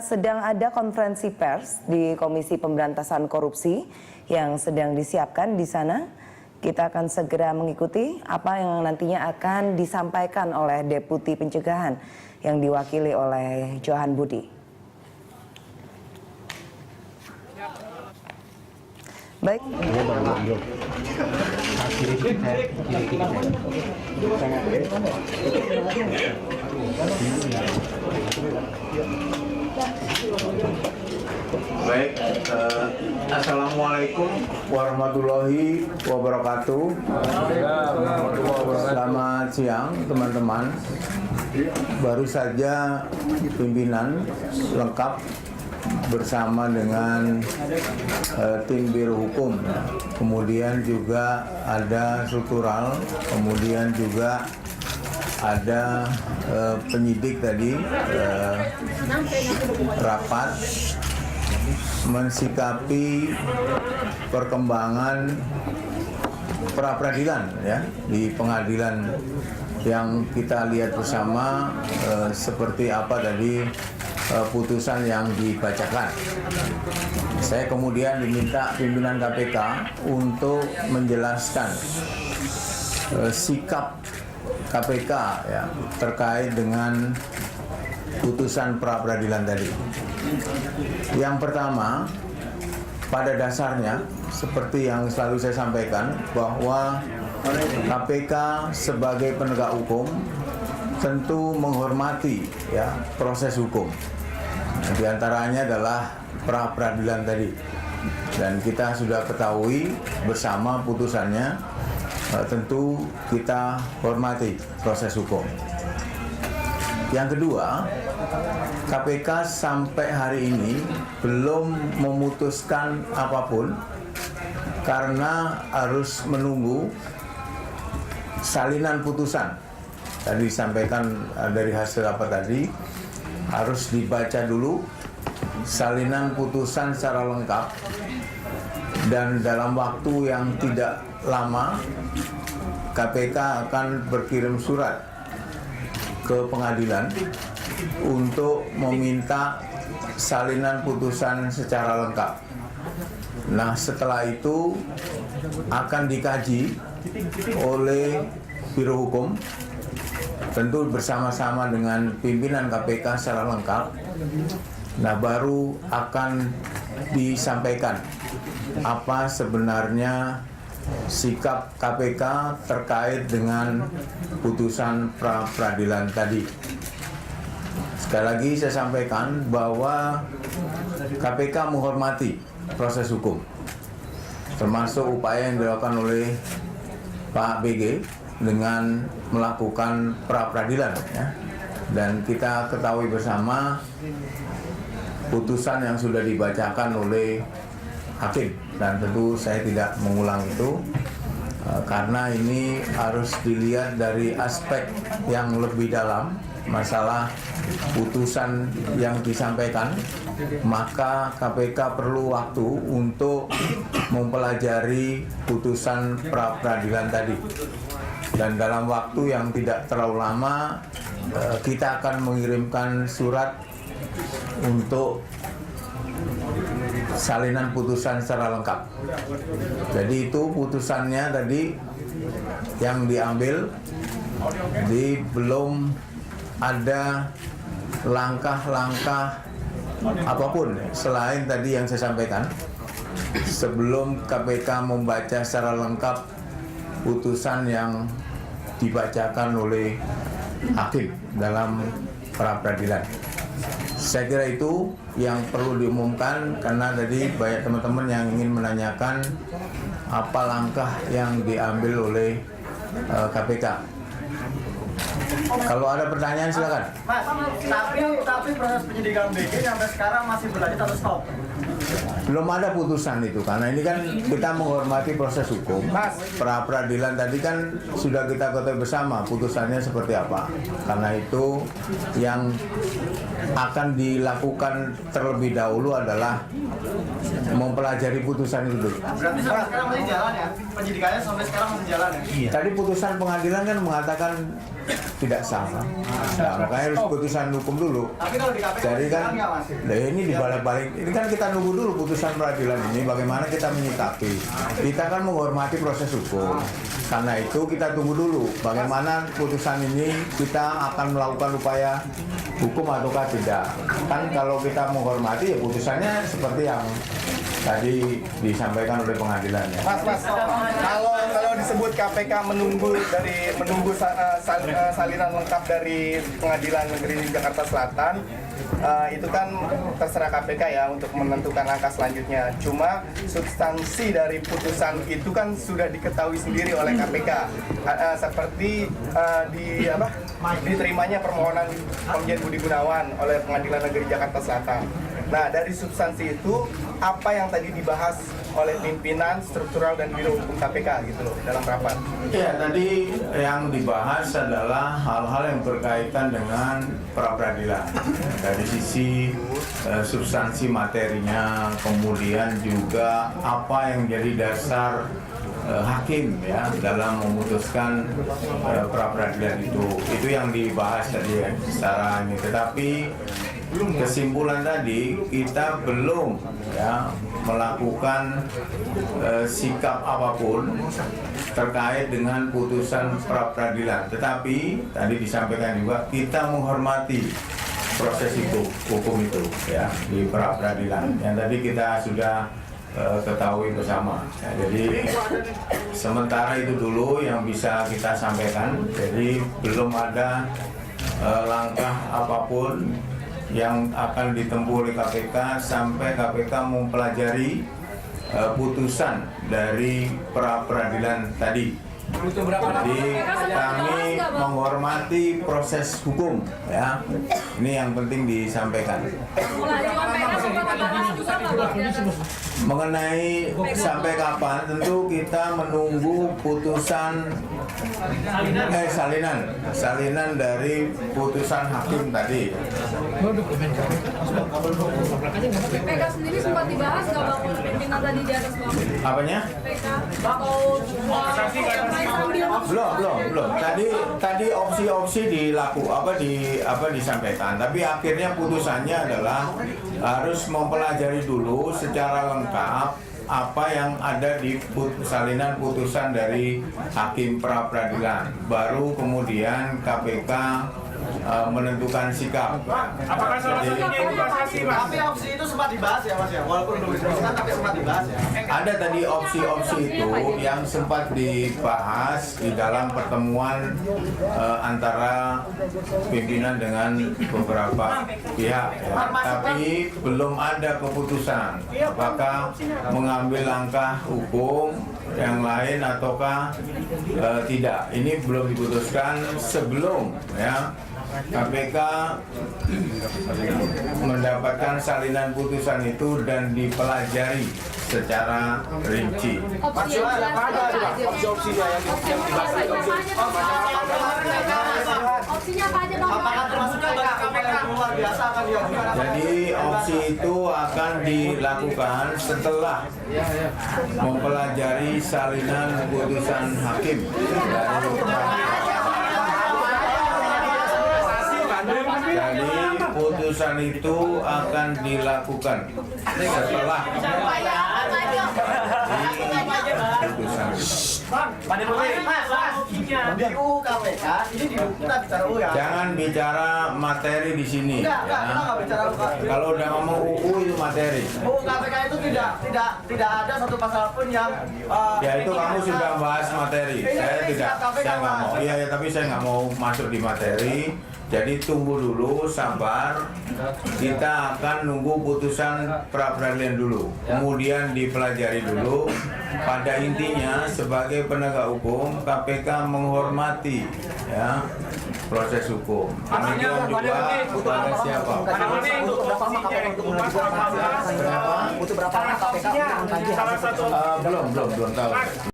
Sedang ada konferensi pers di Komisi Pemberantasan Korupsi yang sedang disiapkan di sana. Kita akan segera mengikuti apa yang nantinya akan disampaikan oleh Deputi Pencegahan yang diwakili oleh Johan Budi. Baik. Baik, Assalamualaikum warahmatullahi wabarakatuh. Selamat siang teman-teman. Baru saja pimpinan lengkap bersama dengan tim Biro Hukum, kemudian juga ada struktural, kemudian juga ada penyidik tadi rapat mensikapi perkembangan pra-peradilan ya di pengadilan yang kita lihat bersama seperti apa tadi putusan yang dibacakan. Saya kemudian diminta pimpinan KPK untuk menjelaskan sikap KPK ya terkait dengan putusan pra-peradilan tadi. Yang pertama, pada dasarnya seperti yang selalu saya sampaikan bahwa KPK sebagai penegak hukum tentu menghormati ya proses hukum. Di antaranya adalah pra-peradilan tadi. Dan kita sudah ketahui bersama putusannya, tentu kita hormati proses hukum. Yang kedua, KPK sampai hari ini belum memutuskan apapun karena harus menunggu salinan putusan. Tadi disampaikan dari hasil apa tadi, harus dibaca dulu salinan putusan secara lengkap dan dalam waktu yang tidak lama KPK akan berkirim surat ke pengadilan untuk meminta salinan putusan secara lengkap. Nah, setelah itu akan dikaji oleh Biro Hukum, tentu bersama-sama dengan pimpinan KPK secara lengkap. Nah, baru akan disampaikan apa sebenarnya sikap KPK terkait dengan putusan pra-peradilan tadi. Sekali lagi saya sampaikan bahwa KPK menghormati proses hukum, termasuk upaya yang dilakukan oleh Pak BG dengan melakukan pra-peradilan ya. Dan kita ketahui bersama putusan yang sudah dibacakan oleh hakim, dan tentu saya tidak mengulang itu karena ini harus dilihat dari aspek yang lebih dalam masalah putusan yang disampaikan. Maka KPK perlu waktu untuk mempelajari putusan pra-peradilan tadi. Dan dalam waktu yang tidak terlalu lama kita akan mengirimkan surat untuk salinan putusan secara lengkap. Jadi itu putusannya tadi yang diambil, jadi belum ada langkah-langkah apapun selain tadi yang saya sampaikan. Sebelum KPK membaca secara lengkap putusan yang dibacakan oleh hakim dalam pra-peradilan. Saya kira itu yang perlu diumumkan karena tadi banyak teman-teman yang ingin menanyakan apa langkah yang diambil oleh KPK. Kalau ada pertanyaan silakan. Mas, tapi proses penyidikan BG sampai sekarang masih berlanjut atau stop? Belum ada putusan itu karena ini kan kita menghormati proses hukum. Pra-peradilan tadi kan sudah kita ketahui bersama putusannya seperti apa. Karena itu yang akan dilakukan terlebih dahulu adalah mempelajari putusan itu dulu. Berarti sampai sekarang masih jalan ya? Penyidikannya sampai sekarang masih jalan ya? Tadi putusan pengadilan kan mengatakan tidak tidak sah. Nah, makanya harus putusan hukum dulu. Tapi kalau di KPK Jadi kan, nggak, Mas? nah ini dibalik-balik. Ini kan kita nunggu dulu putusan peradilan ini, bagaimana kita menyikapi. Kita kan menghormati proses hukum. Karena itu kita tunggu dulu, bagaimana putusan ini kita akan melakukan upaya hukum ataukah tidak. Kan kalau kita menghormati ya putusannya seperti yang tadi disampaikan oleh pengadilan ya. Mas, kalau disebut KPK menunggu salinan lengkap dari Pengadilan Negeri Jakarta Selatan, itu kan terserah KPK ya untuk menentukan langkah selanjutnya. Cuma substansi dari putusan itu kan sudah diketahui sendiri oleh KPK, seperti diterimanya permohonan Komjen Budi Gunawan oleh Pengadilan Negeri Jakarta Selatan. Nah, dari substansi itu apa yang tadi dibahas oleh pimpinan struktural dan biro hukum KPK gitu loh dalam rapat? Ya, tadi yang dibahas adalah hal-hal yang berkaitan dengan pra-peradilan. Dari sisi substansi materinya, kemudian juga apa yang jadi dasar hakim ya dalam memutuskan pra-peradilan itu yang dibahas tadi ya, secara ini. Tetapi kesimpulan tadi kita belum ya melakukan sikap apapun terkait dengan putusan pra-peradilan. Tetapi tadi disampaikan juga kita menghormati proses itu, hukum itu ya di pra-peradilan. Yang tadi kita sudah ketahui bersama. Ya, jadi sementara itu dulu yang bisa kita sampaikan. Jadi belum ada langkah apapun yang akan ditempuh oleh KPK sampai KPK mempelajari putusan dari pra-peradilan tadi. Jadi kami menghormati proses hukum ya. Ini yang penting disampaikan. Mengenai sampai kapan tentu kita menunggu putusan salinan dari putusan hakim tadi. PK sendiri sempat dibahas nggak bang oleh pimpinan tadi di atas bang? Apanya? PK atau Belum. Tadi opsi-opsi disampaikan. Tapi akhirnya putusannya adalah harus mempelajari dulu secara lengkap apa yang ada di salinan putusan dari hakim pra-peradilan. Baru kemudian KPK menentukan sikap. Apakah salah satunya itu kasasi, Mas? Tapi opsi itu sempat dibahas ya, Mas ya? Walaupun belum diteruskan, tapi sempat dibahas ya? Ada tadi opsi-opsi itu yang sempat dibahas di dalam pertemuan antara pimpinan dengan beberapa pihak ya. Tapi belum ada keputusan apakah mengambil langkah hukum yang lain ataukah tidak. Ini belum diputuskan sebelum ya KPK mendapatkan salinan putusan itu dan dipelajari secara rinci. opsinya apa aja bang? Apakah termasuknya KPK luar biasa akan diajukan? Jadi opsi itu akan dilakukan setelah mempelajari salinan putusan hakim dari Jadi putusan itu akan dilakukan setelah putusan. Di UU KPK ini kita bicara UU ya? Jangan bicara materi di sini. Enggak, kita nggak bicara UU. Kalau udah ngomong UU itu materi. UU KPK itu tidak ada satu pasal pun yang Ya itu kamu sudah bahas materi. Saya nggak mau. Iya ya, tapi saya nggak mau masuk di materi. Jadi tunggu dulu, sabar. Kita akan nunggu putusan pra-peradilan dulu. Kemudian dipelajari dulu. Pada intinya sebagai penegak hukum, KPK menghormati ya proses hukum. Demikian juga kepada siapa. butuh berapa lama KPK untuk mengkaji hasil Belum tahu.